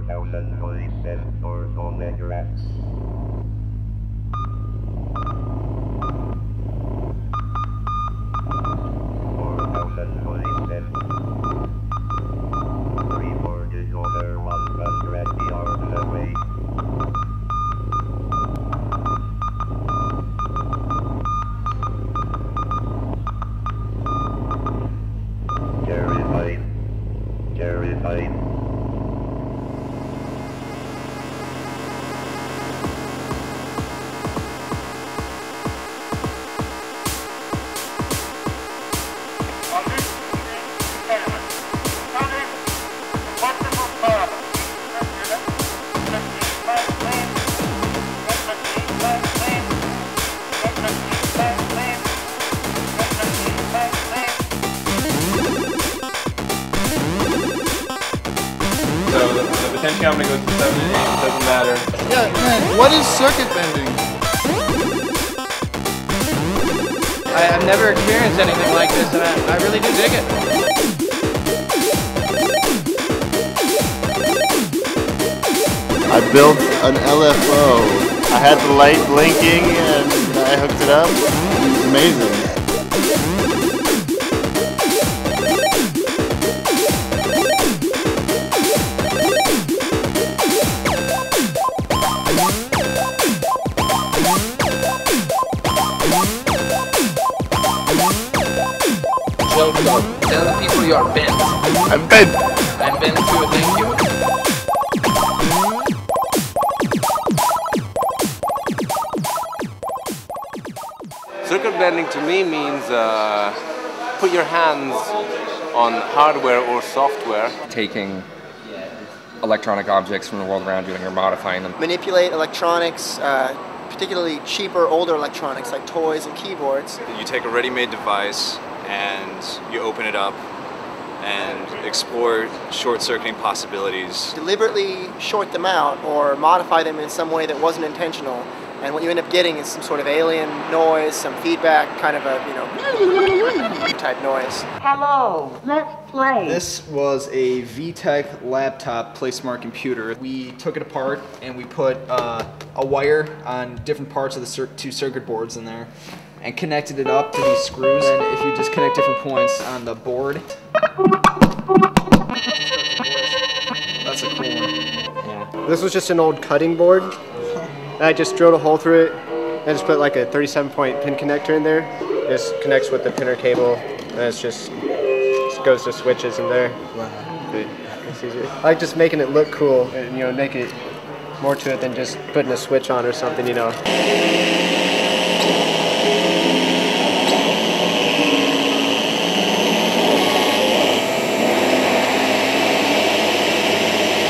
4,000 holy cents for Omega X. 4,000 holy cents. Reported over 100 yards away. Terrified. Terrified. So the potentiometer goes to 78, it doesn't matter. Yeah, man, what is circuit bending? I've never experienced anything like this, and I really do dig it. I built an LFO. I had the light blinking and I hooked it up. It was amazing. Joe, tell the people you are bent. I'm bent. I'm bent too, thank you. Circuit bending to me means put your hands on hardware or software. Taking electronic objects from the world around you and you're modifying them. Manipulate electronics, particularly cheaper, older electronics like toys and keyboards. You take a ready-made device and you open it up and explore short-circuiting possibilities. Deliberately short them out or modify them in some way that wasn't intentional. And what you end up getting is some sort of alien noise, some feedback, kind of a, type noise. Hello, let's play. This was a VTech laptop PlaySmart computer. We took it apart and we put a wire on different parts of the two circuit boards in there and connected it up to these screws. And if you just connect different points on the board, that's a cool one. Yeah. This was just an old cutting board. I just drilled a hole through it and just put like a 37-point pin connector in there. This connects with the printer cable and it just goes to switches in there. Wow. It's easier. I like just making it look cool and make it more to it than just putting a switch on or something,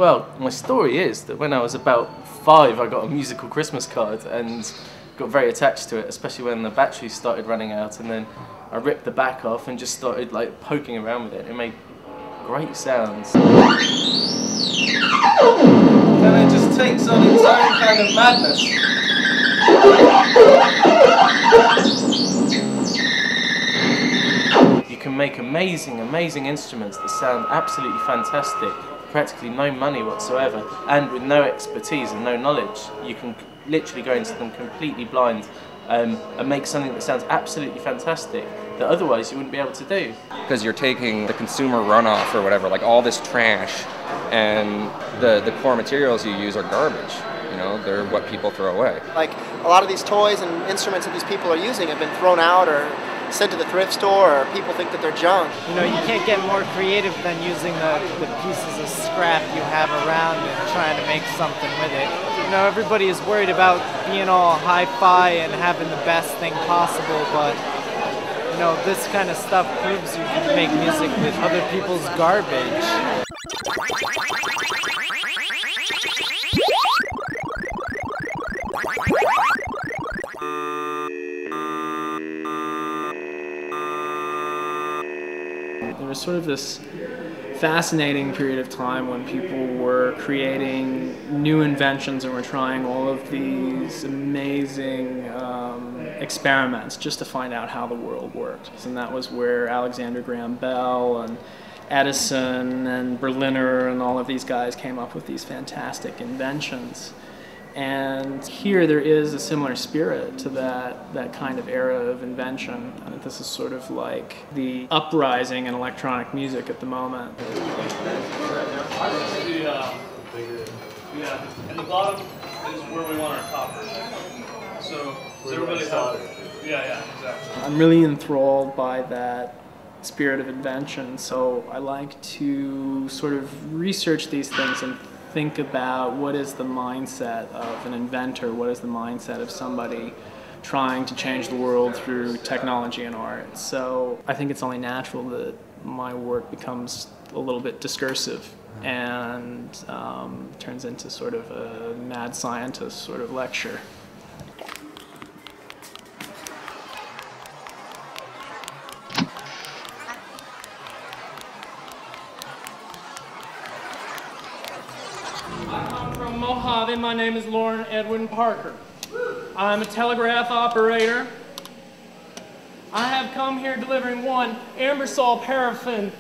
Well, my story is that when I was about 5, I got a musical Christmas card and got very attached to it, especially when the batteries started running out, and then I ripped the back off and just started like poking around with it. It made great sounds. Then it just takes on its own kind of madness. You can make amazing, amazing instruments that sound absolutely fantastic. Practically no money whatsoever, and with no expertise and no knowledge. You can literally go into them completely blind and make something that sounds absolutely fantastic that otherwise you wouldn't be able to do. Because you're taking the consumer runoff or whatever, like all this trash, and the core materials you use are garbage. They're what people throw away. Like a lot of these toys and instruments that these people are using have been thrown out or sent to the thrift store, or people think that they're junk. You can't get more creative than using the pieces of scrap you have around and trying to make something with it. Everybody is worried about being all hi-fi and having the best thing possible, but this kind of stuff proves you can make music with other people's garbage. There was sort of this fascinating period of time when people were creating new inventions and were trying all of these amazing experiments just to find out how the world worked. And that was where Alexander Graham Bell and Edison and Berliner and all of these guys came up with these fantastic inventions. And here there is a similar spirit to that kind of era of invention. And this is sort of like the uprising in electronic music at the moment. Yeah, and the bottom is where we want our copper. So everybody have, yeah, exactly. I'm really enthralled by that spirit of invention, so I like to sort of research these things and think about what is the mindset of an inventor, what is the mindset of somebody trying to change the world through technology and art. So I think it's only natural that my work becomes a little bit discursive and turns into sort of a mad scientist sort of lecture. I'm from Mojave. My name is Lauren Edwin Parker. I'm a telegraph operator. I have come here delivering one Ambersol paraffin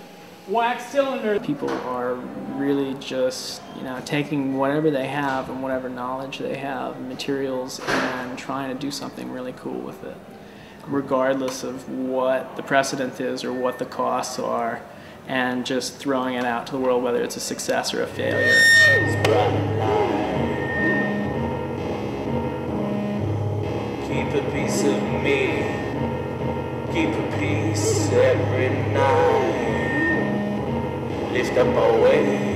wax cylinder. People are really just, taking whatever they have and whatever knowledge they have, materials, and trying to do something really cool with it, regardless of what the precedent is or what the costs are, and just throwing it out to the world, whether it's a success or a failure. Keep a piece of me, keep a piece every night. Lift up our way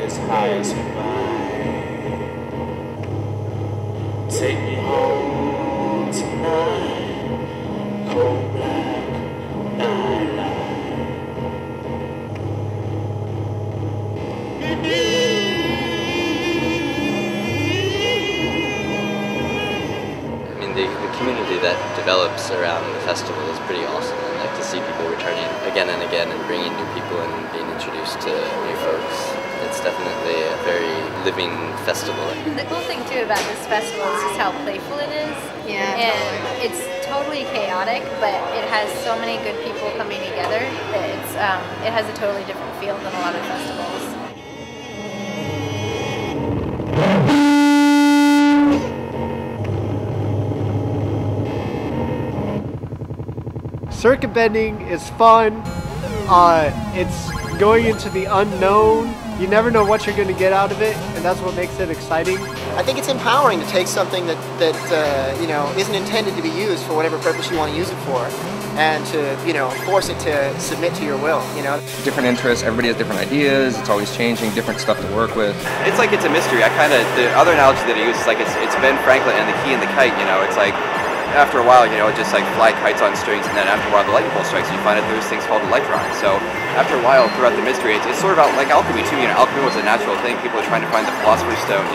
as high as you might. Take me home tonight, cold black nightlight. The community that develops around the festival is pretty awesome. I like to see people returning again and again and bringing new people and being introduced to new folks. It's definitely a very living festival. The cool thing too about this festival is just how playful it is. Yeah, and totally. It's totally chaotic, but it has so many good people coming together that it has a totally different feel than a lot of festivals. Circuit bending is fun. It's going into the unknown. You never know what you're going to get out of it, and that's what makes it exciting. I think it's empowering to take something that isn't intended to be used for whatever purpose you want to use it for, and to force it to submit to your will. Different interests, everybody has different ideas. It's always changing, different stuff to work with. It's like it's a mystery. The other analogy that I use is like it's Ben Franklin and the key and the kite. It's like, after a while, just like fly kites on strings, and then after a while the lightning bolt strikes, and you find out there's things called electrons. So after a while, throughout the mystery, it's sort of like alchemy too. Alchemy was a natural thing. People are trying to find the Philosopher's Stone.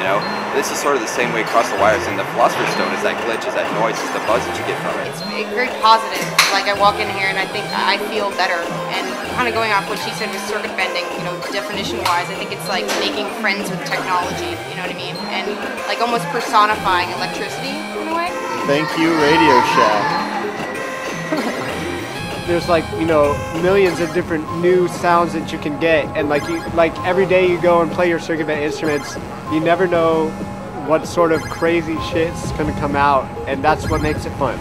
This is sort of the same way across the wires. And the Philosopher's Stone is that glitch, is that noise, is the buzz that you get from it. It's very positive. Like I walk in here and I think I feel better. And kind of going off what she said with circuit bending, definition-wise, I think it's like making friends with technology. You know what I mean? And like almost personifying electricity in a way. Thank you, Radio Shack. There's millions of different new sounds that you can get, and every day you go and play your circuit bend instruments, you never know what sort of crazy shit's gonna come out, and that's what makes it fun.